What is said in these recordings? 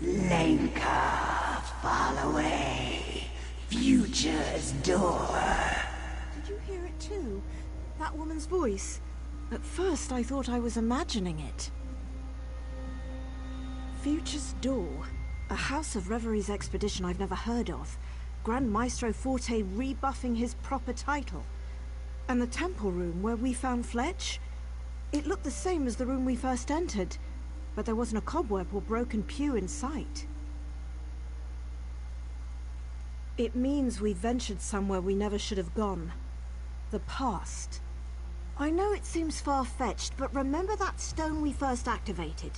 Lenka, fall away. Future's door. Did you hear it too? That woman's voice. At first I thought I was imagining it. Future's Door. A House of Reveries expedition I've never heard of. Grand Maestro Forte rebuffing his proper title. And the temple room where we found Fletch? It looked the same as the room we first entered, but there wasn't a cobweb or broken pew in sight. It means we ventured somewhere we never should have gone. The past. I know it seems far-fetched, but remember that stone we first activated?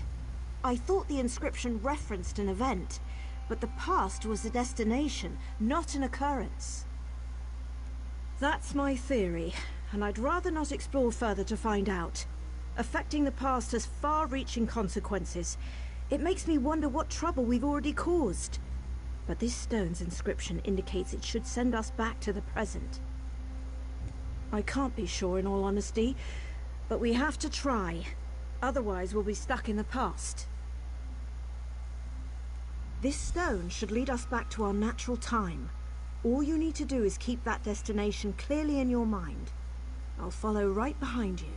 I thought the inscription referenced an event, but the past was a destination, not an occurrence. That's my theory, and I'd rather not explore further to find out. Affecting the past has far-reaching consequences. It makes me wonder what trouble we've already caused. But this stone's inscription indicates it should send us back to the present. I can't be sure in all honesty, but we have to try. Otherwise we'll be stuck in the past. This stone should lead us back to our natural time. All you need to do is keep that destination clearly in your mind. I'll follow right behind you.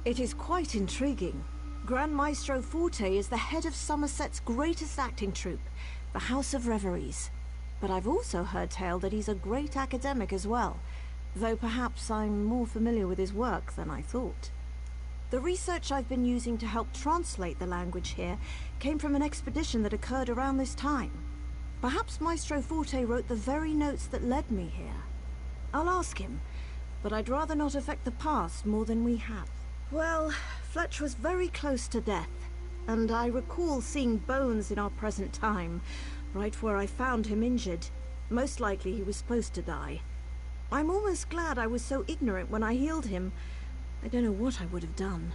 It is quite intriguing. Grand Maestro Forte is the head of Somerset's greatest acting troupe, the House of Reveries. But I've also heard tale that he's a great academic as well, though perhaps I'm more familiar with his work than I thought. The research I've been using to help translate the language here came from an expedition that occurred around this time. Perhaps Maestro Forte wrote the very notes that led me here. I'll ask him, but I'd rather not affect the past more than we have. Well, Fletch was very close to death, and I recall seeing bones in our present time, right where I found him injured. Most likely he was supposed to die. I'm almost glad I was so ignorant when I healed him. I don't know what I would have done.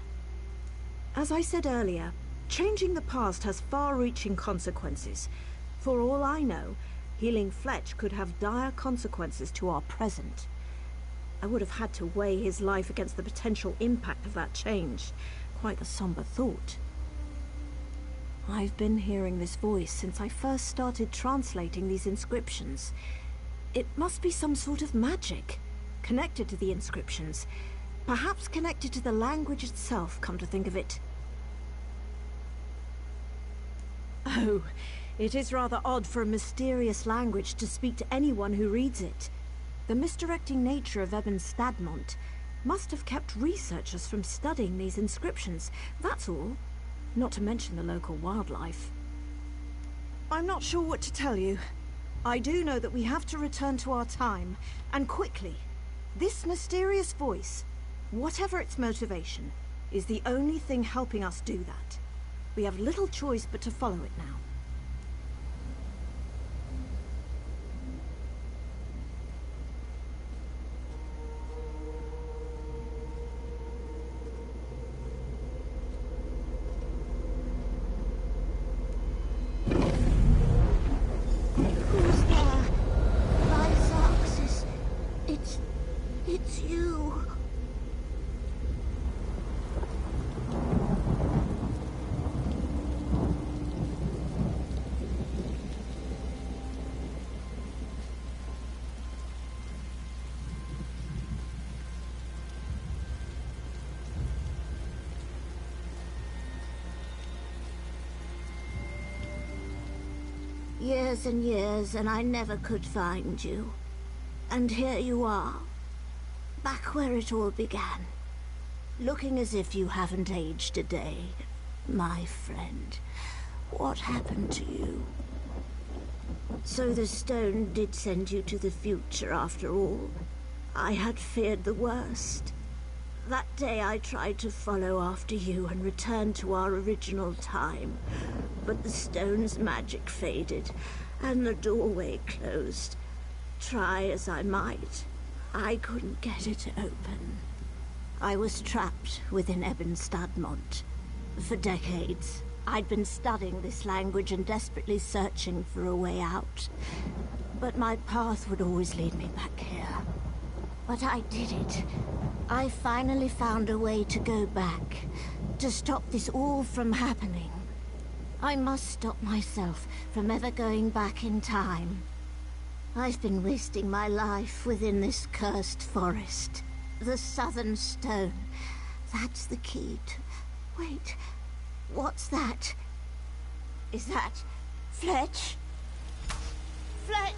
As I said earlier, changing the past has far-reaching consequences. For all I know, healing Fletch could have dire consequences to our present. I would have had to weigh his life against the potential impact of that change. Quite a somber thought. I've been hearing this voice since I first started translating these inscriptions. It must be some sort of magic, connected to the inscriptions. Perhaps connected to the language itself, come to think of it. Oh, it is rather odd for a mysterious language to speak to anyone who reads it. The misdirecting nature of Ebon Sanctum must have kept researchers from studying these inscriptions, that's all. Not to mention the local wildlife. I'm not sure what to tell you. I do know that we have to return to our time, and quickly. This mysterious voice, whatever its motivation, is the only thing helping us do that. We have little choice but to follow it now. Who's there? Lysaxis. It's you. Years and years, and I never could find you. And here you are, back where it all began. Looking as if you haven't aged a day. My friend, what happened to you? So the stone did send you to the future after all. I had feared the worst. That day I tried to follow after you and return to our original time, but the stone's magic faded, and the doorway closed. Try as I might, I couldn't get it open. I was trapped within Ebon Sanctum. For decades, I'd been studying this language and desperately searching for a way out. But my path would always lead me back here. But I did it. I finally found a way to go back, to stop this all from happening. I must stop myself from ever going back in time. I've been wasting my life within this cursed forest. The Southern Stone. That's the key to... Wait, what's that? Is that Fletch? Fletch!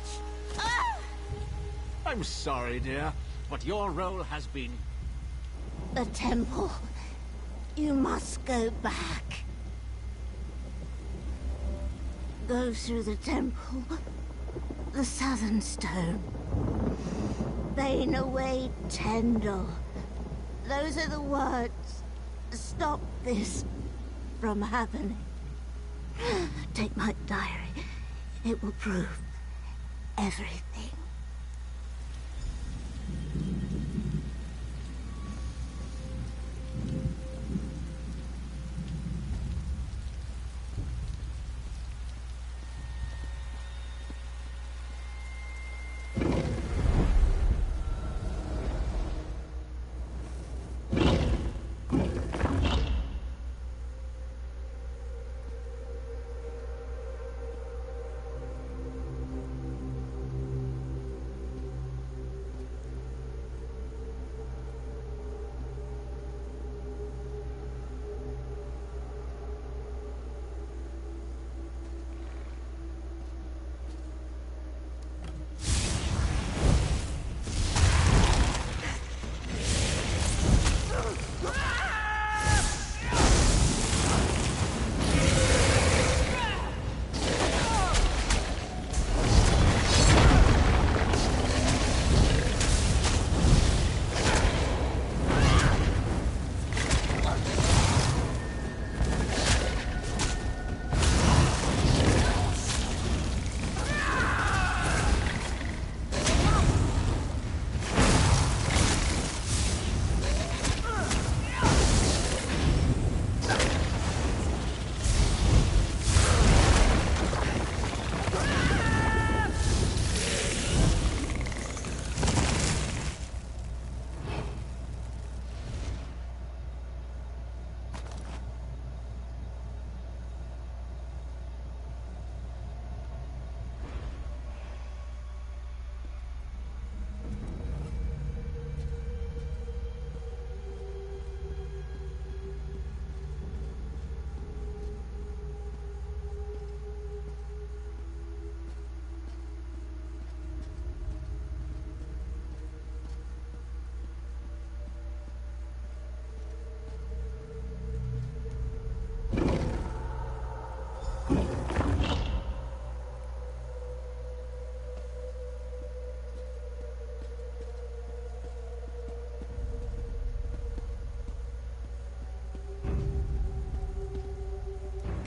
Ah! I'm sorry, dear, but your role has been... The temple. You must go back. Go through the temple. The Southern Stone. Bane away Tendel. Those are the words. Stop this from happening. Take my diary. It will prove everything.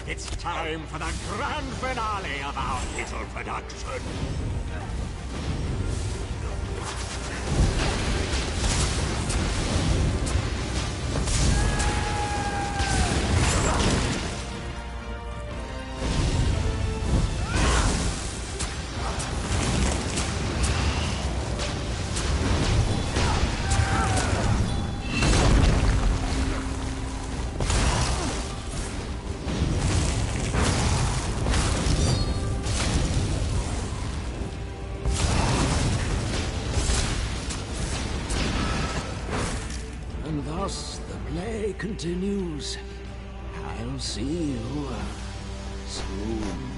It's time for the grand finale of our little production. And thus the play continues. I'll see you soon.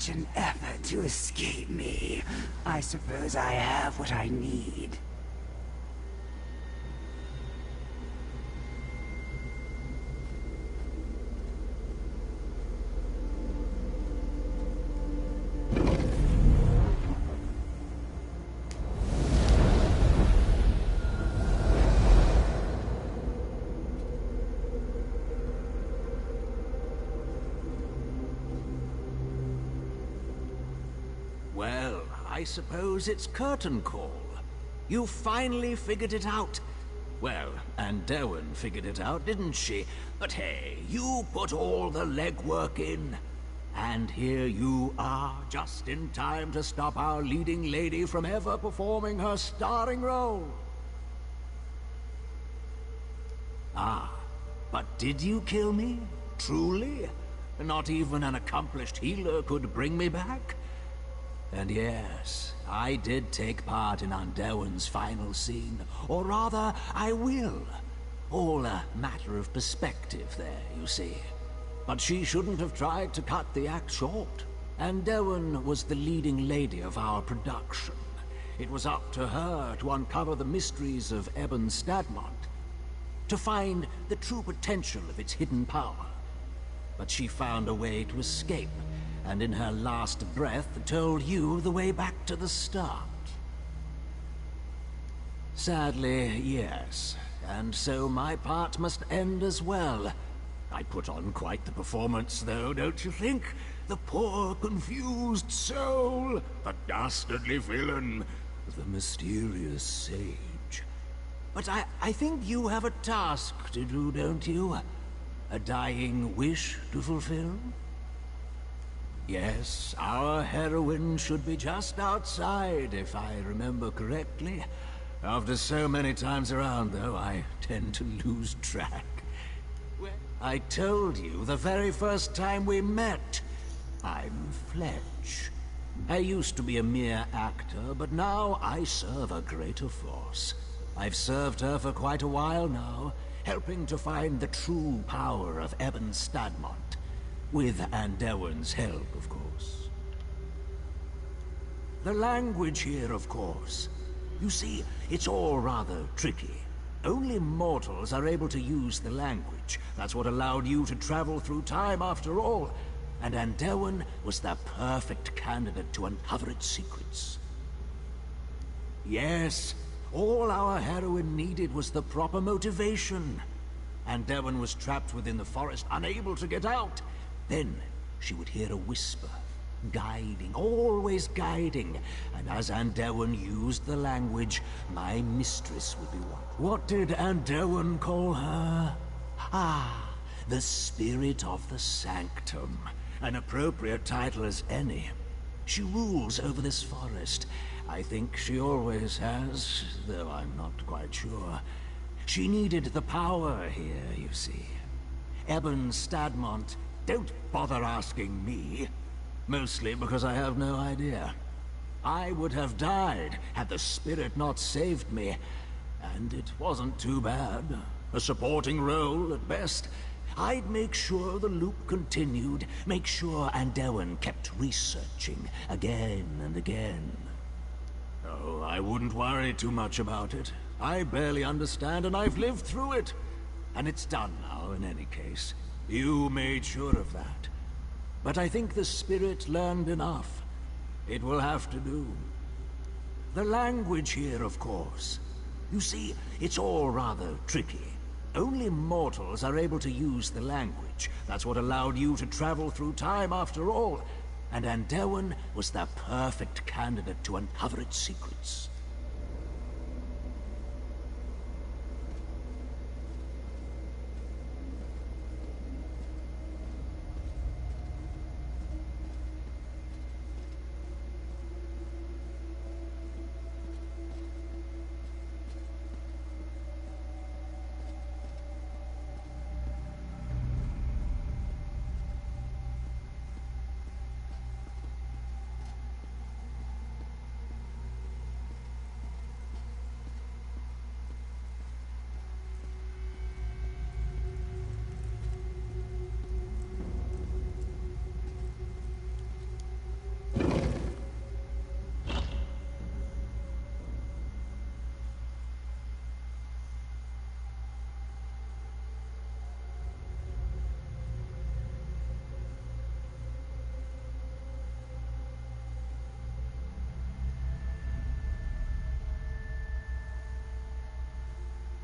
such an effort to escape me. I suppose I have what I need. Well, I suppose it's curtain call. You finally figured it out. Well, Andewen figured it out, didn't she? But hey, you put all the legwork in. And here you are, just in time to stop our leading lady from ever performing her starring role. Ah, but did you kill me? Truly? Not even an accomplished healer could bring me back? And yes, I did take part in Andewen's final scene. Or rather, I will. All a matter of perspective there, you see. But she shouldn't have tried to cut the act short. Andewen was the leading lady of our production. It was up to her to uncover the mysteries of Ebon Sanctum, to find the true potential of its hidden power. But she found a way to escape, and in her last breath told you the way back to the start. Sadly, yes. And so my part must end as well. I put on quite the performance, though, don't you think? The poor, confused soul, the dastardly villain, the mysterious sage. But I think you have a task to do, don't you? A dying wish to fulfill? Yes, our heroine should be just outside, if I remember correctly. After so many times around, though, I tend to lose track. I told you the very first time we met. I'm Fletch. I used to be a mere actor, but now I serve a greater force. I've served her for quite a while now, helping to find the true power of Ebon Sanctum. With Andewen's help, of course. The language here, of course. You see, it's all rather tricky. Only mortals are able to use the language. That's what allowed you to travel through time after all. And Andewen was the perfect candidate to uncover its secrets. Yes, all our heroine needed was the proper motivation. Andewen was trapped within the forest, unable to get out. Then she would hear a whisper, guiding, always guiding. And as Andewen used the language, my mistress would be one. What did Andewen call her? Ah, the Spirit of the Sanctum. An appropriate title as any. She rules over this forest. I think she always has, though I'm not quite sure. She needed the power here, you see. Ebon Sanctum. Don't bother asking me. Mostly because I have no idea. I would have died had the spirit not saved me. And it wasn't too bad. A supporting role at best. I'd make sure the loop continued. Make sure Andewen kept researching again and again. Oh, I wouldn't worry too much about it. I barely understand and I've lived through it. And it's done now in any case. You made sure of that. But I think the spirit learned enough. It will have to do. The language here, of course. You see, it's all rather tricky. Only mortals are able to use the language. That's what allowed you to travel through time after all. And Andewen was the perfect candidate to uncover its secrets.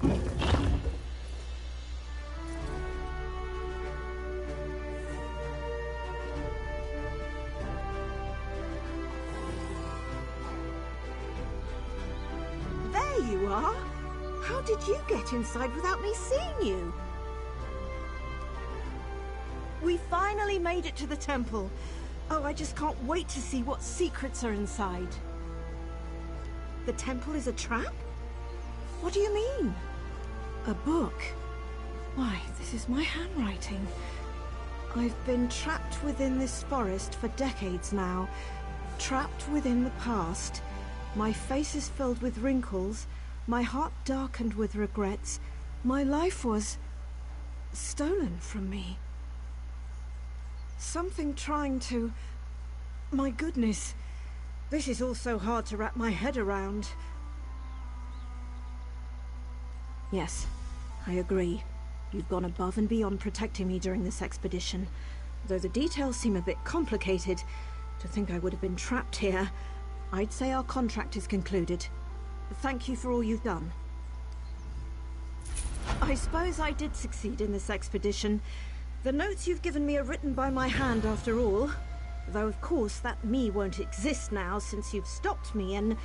There you are! How did you get inside without me seeing you? We finally made it to the temple. Oh, I just can't wait to see what secrets are inside. The temple is a trap? What do you mean? A book? Why, this is my handwriting. I've been trapped within this forest for decades now. Trapped within the past. My face is filled with wrinkles. My heart darkened with regrets. My life was stolen from me. Something trying to... My goodness. This is all so hard to wrap my head around. Yes, I agree. You've gone above and beyond protecting me during this expedition. Though the details seem a bit complicated, to think I would have been trapped here, I'd say our contract is concluded. Thank you for all you've done. I suppose I did succeed in this expedition. The notes you've given me are written by my hand after all. Though of course that me won't exist now since you've stopped me and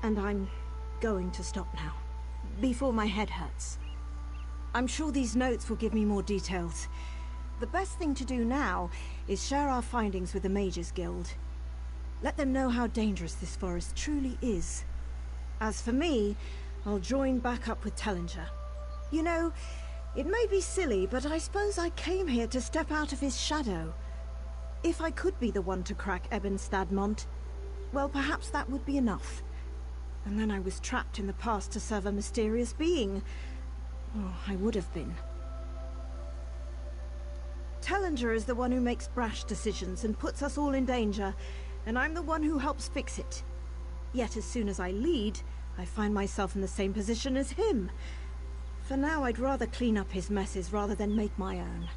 I'm going to stop now. Before my head hurts. I'm sure these notes will give me more details. The best thing to do now is share our findings with the Mages Guild. Let them know how dangerous this forest truly is. As for me, I'll join back up with Tellinger. You know, it may be silly, but I suppose I came here to step out of his shadow. If I could be the one to crack Ebon Sanctum, well, perhaps that would be enough. And then I was trapped in the past to serve a mysterious being. Oh, I would have been. Tellinger is the one who makes brash decisions and puts us all in danger, and I'm the one who helps fix it. Yet as soon as I lead, I find myself in the same position as him. For now, I'd rather clean up his messes rather than make my own.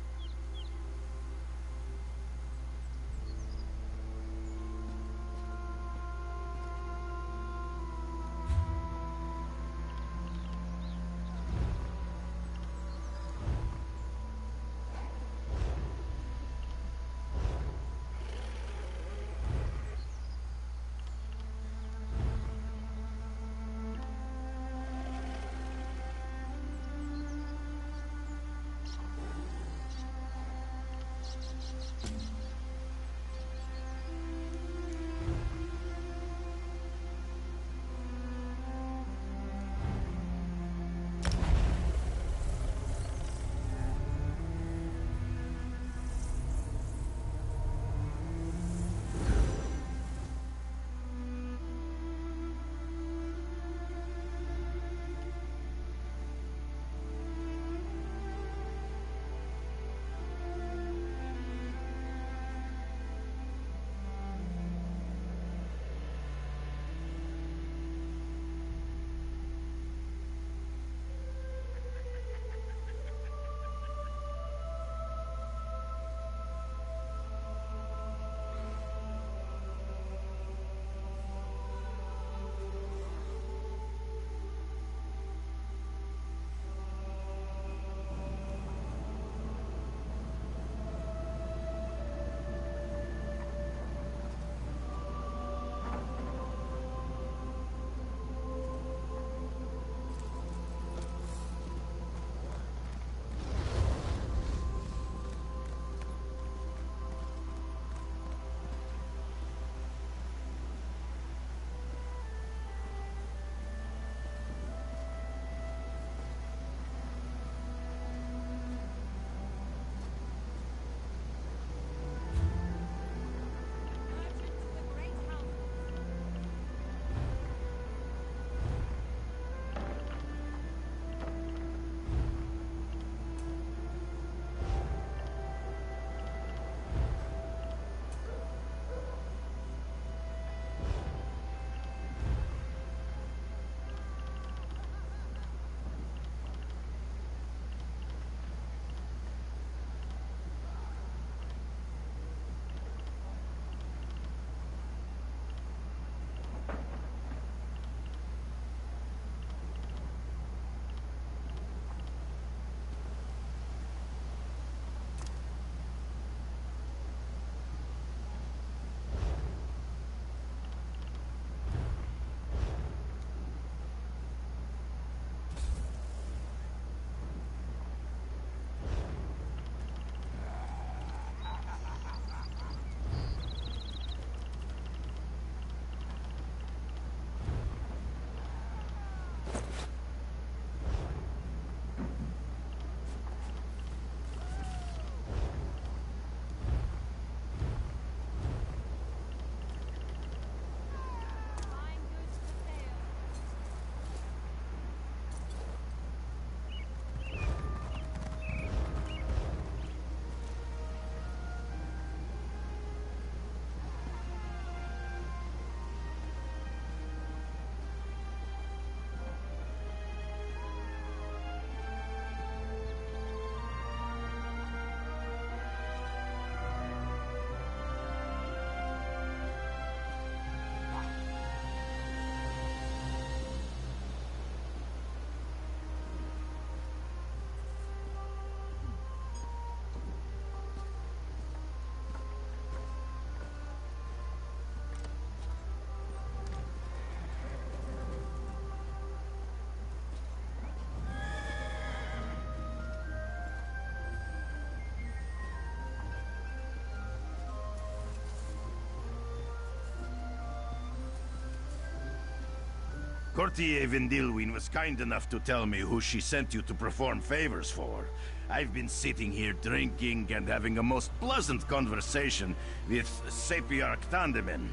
Courtier Vindilwyn was kind enough to tell me who she sent you to perform favors for. I've been sitting here drinking and having a most pleasant conversation with Sapiarch Andewen.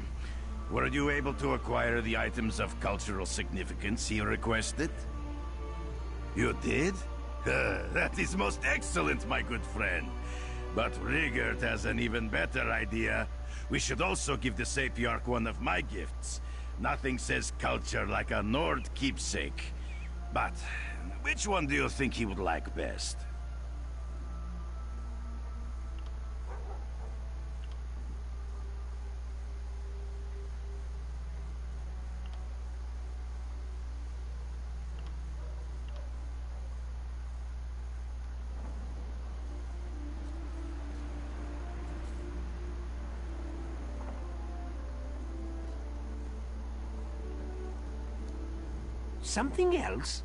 Were you able to acquire the items of cultural significance he requested? You did? That is most excellent, my good friend. But Rigert has an even better idea. We should also give the Sapiarch one of my gifts. Nothing says culture like a Nord keepsake. But which one do you think he would like best? Something else?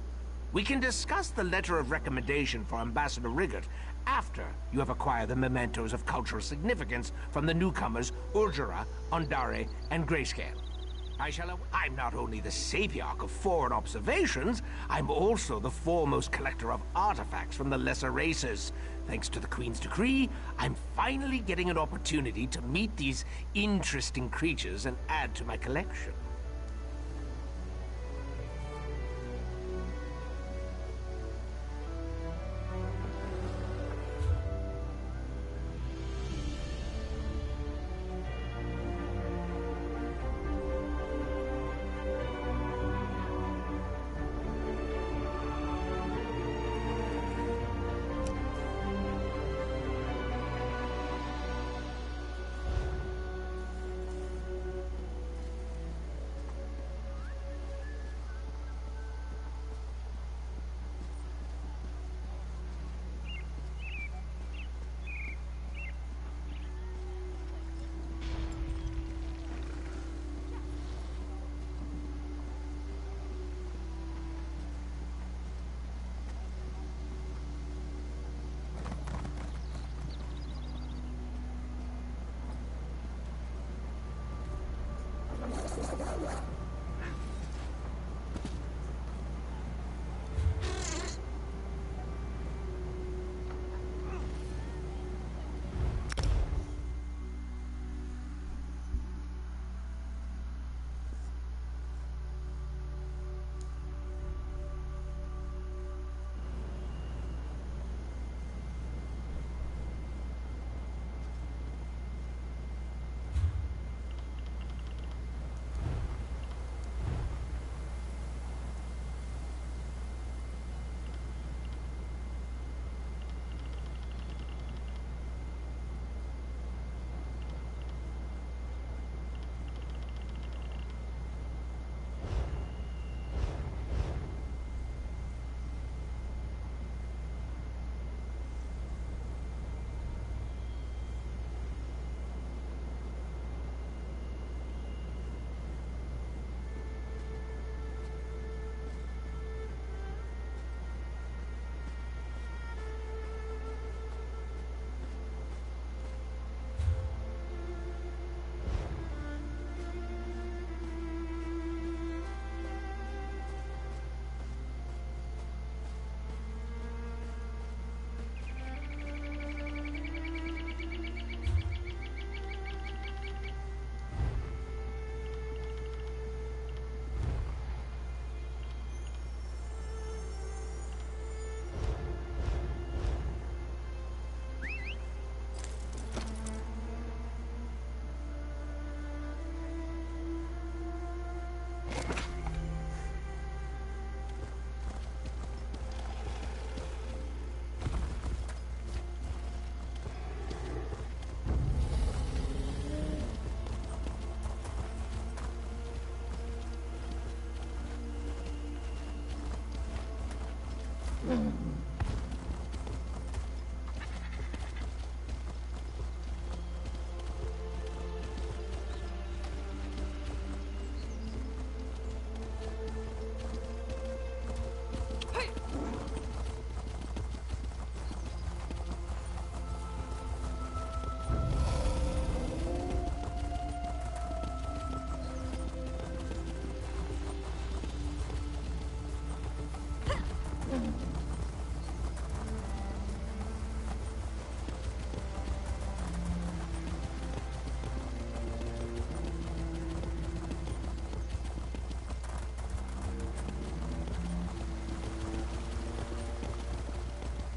We can discuss the letter of recommendation for Ambassador Rigert after you have acquired the mementos of cultural significance from the newcomers Urgera, Ondare, and Grayscale. I'm not only the Sapiarch of foreign observations, I'm also the foremost collector of artifacts from the lesser races. Thanks to the Queen's decree, I'm finally getting an opportunity to meet these interesting creatures and add to my collection.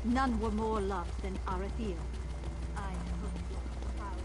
None were more loved than Arathiel. I hope you're proud.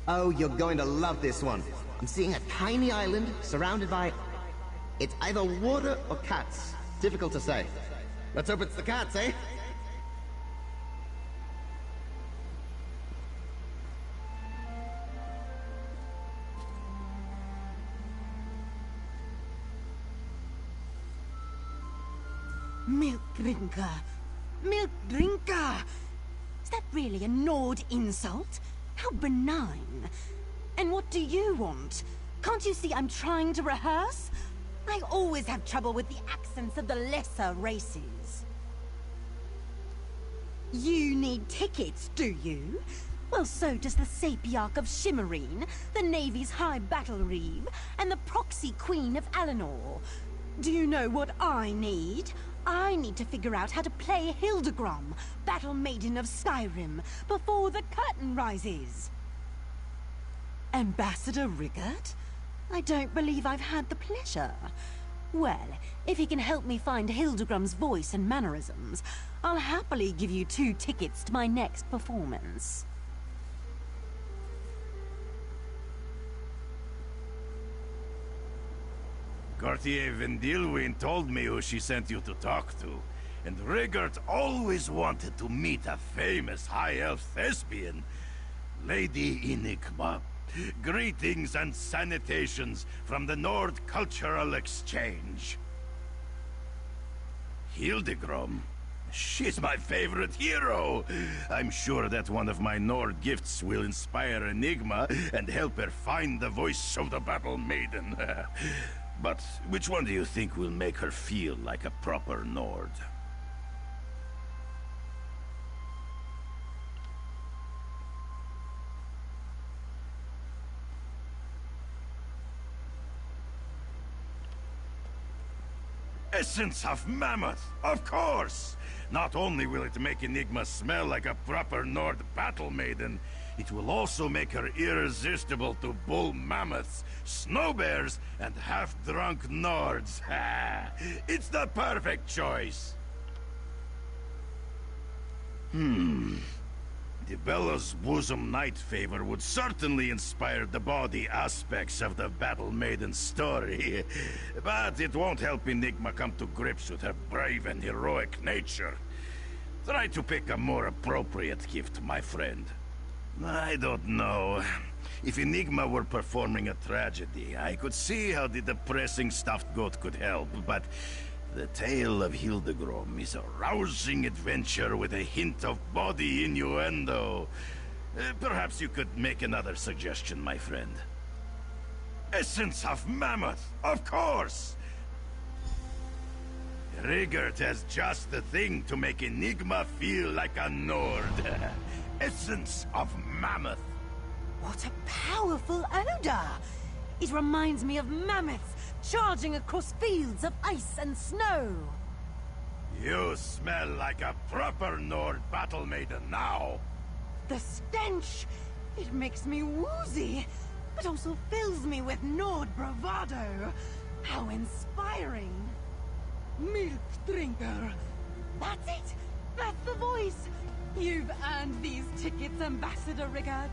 Oh, you're going to love this one. I'm seeing a tiny island surrounded by... It's either water or cats. Difficult to say. Let's hope it's the cats, eh? Milk drinker. Milk drinker! Is that really a Nord insult? How benign. And what do you want? Can't you see I'm trying to rehearse? I always have trouble with the accents of the lesser races. You need tickets, do you? Well, so does the Sapiarch of Shimmerine, the Navy's High Battle Reeve, and the Proxy Queen of Alinor. Do you know what I need? I need to figure out how to play Hildegrom, Battle Maiden of Skyrim, before the curtain rises. Ambassador Riggert? I don't believe I've had the pleasure. Well, if he can help me find Hildegrom's voice and mannerisms, I'll happily give you 2 tickets to my next performance. Courtier Vendilwyn told me who she sent you to talk to, and Riggert always wanted to meet a famous high elf thespian, Lady Enigma. Greetings and salutations from the Nord Cultural Exchange. Hildegrom? She's my favorite hero! I'm sure that one of my Nord gifts will inspire Enigma and help her find the voice of the Battle Maiden. But which one do you think will make her feel like a proper Nord? Essence of Mammoth, of course! Not only will it make Enigma smell like a proper Nord battle maiden, it will also make her irresistible to bull mammoths, snow bears, and half-drunk Nords. It's the perfect choice! The Bellows Bosom Knight favor would certainly inspire the body aspects of the Battle Maiden's story. But it won't help Enigma come to grips with her brave and heroic nature. Try to pick a more appropriate gift, my friend. I don't know. If Enigma were performing a tragedy, I could see how the depressing stuffed goat could help, but the tale of Hildegrom is a rousing adventure with a hint of body innuendo. Perhaps you could make another suggestion, my friend. Essence of Mammoth, of course! Riggert has just the thing to make Enigma feel like a Nord. Essence of Mammoth. What a powerful odor! It reminds me of mammoths charging across fields of ice and snow. You smell like a proper Nord battle maiden now. The stench! It makes me woozy, but also fills me with Nord bravado. How inspiring! Milk drinker. That's it! That's the voice! You've earned these tickets, Ambassador Riggert.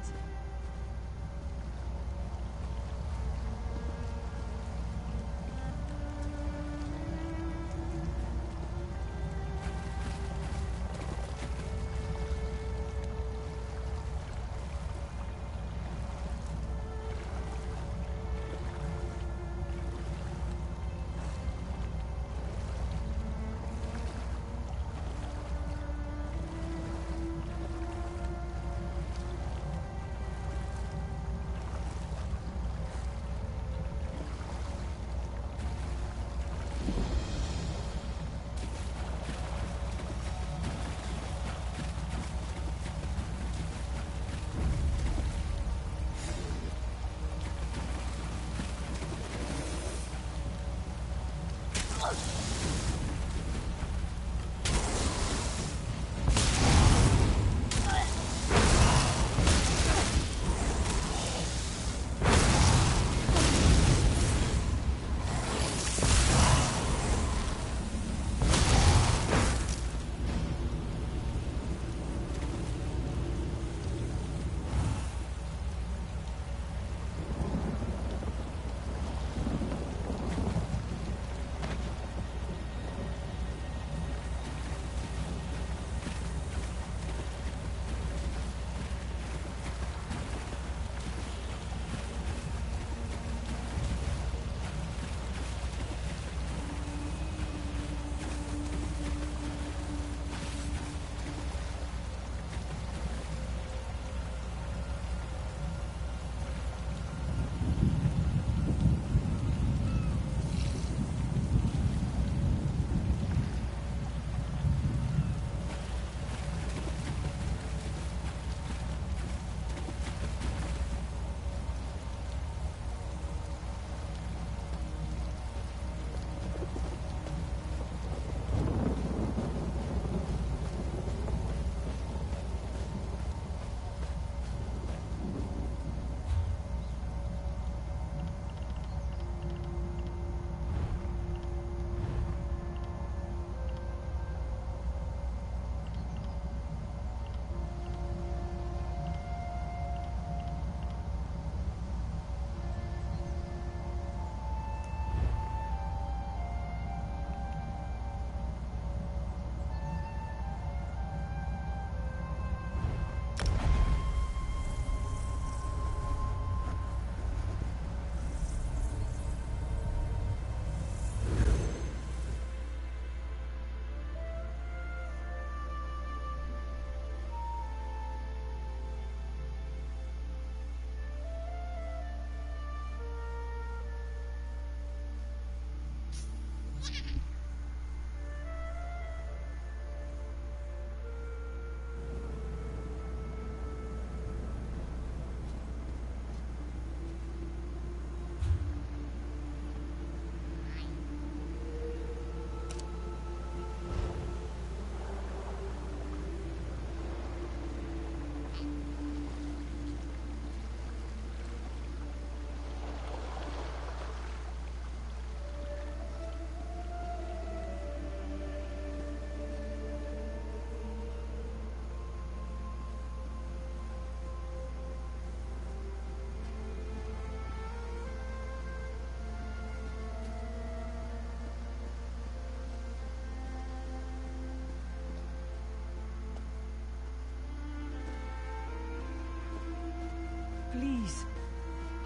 Please.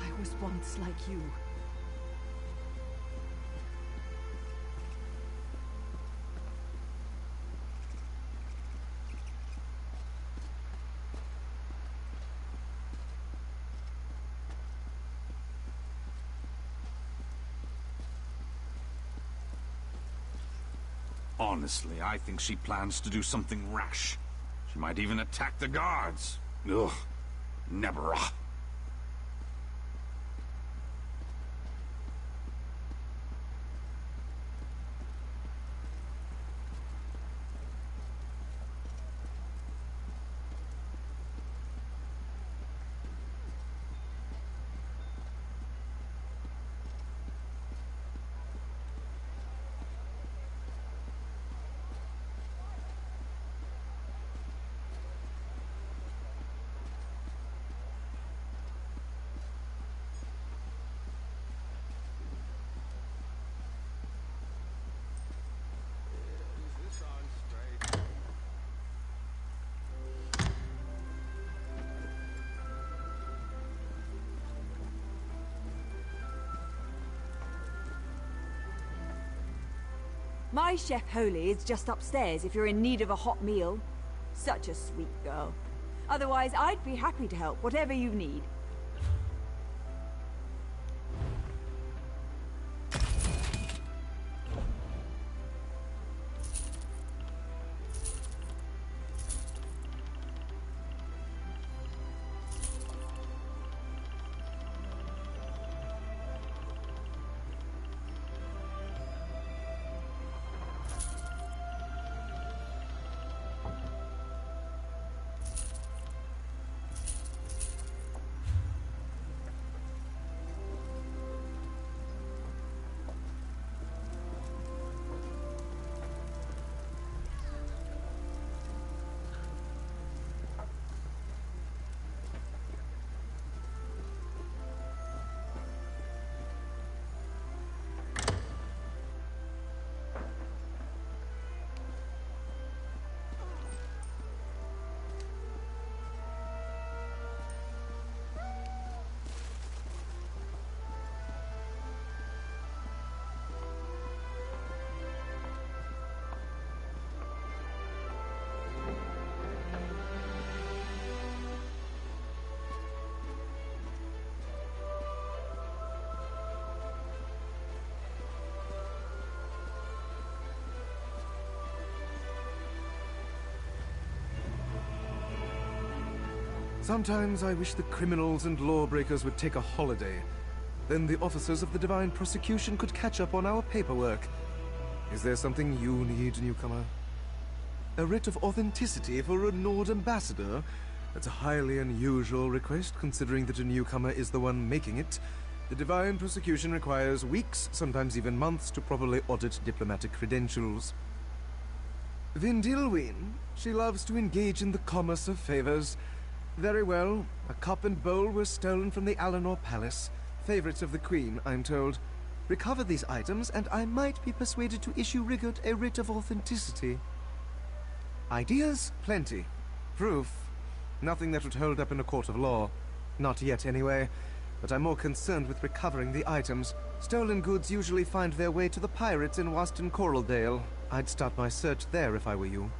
I was once like you. Honestly, I think she plans to do something rash. She might even attack the guards. Ugh. Never. My Chef Holy is just upstairs if you're in need of a hot meal. Such a sweet girl. Otherwise, I'd be happy to help, whatever you need. Sometimes I wish the criminals and lawbreakers would take a holiday. Then the officers of the Divine Prosecution could catch up on our paperwork. Is there something you need, newcomer? A writ of authenticity for a Nord ambassador? That's a highly unusual request, considering that a newcomer is the one making it. The Divine Prosecution requires weeks, sometimes even months, to properly audit diplomatic credentials. Vindilwyn, she loves to engage in the commerce of favors. Very well. A cup and bowl were stolen from the Alenor Palace. Favorites of the Queen, I'm told. Recover these items, and I might be persuaded to issue Rigurt a writ of authenticity. Ideas? Plenty. Proof? Nothing that would hold up in a court of law. Not yet, anyway. But I'm more concerned with recovering the items. Stolen goods usually find their way to the pirates in Waston Coraldale. I'd start my search there if I were you.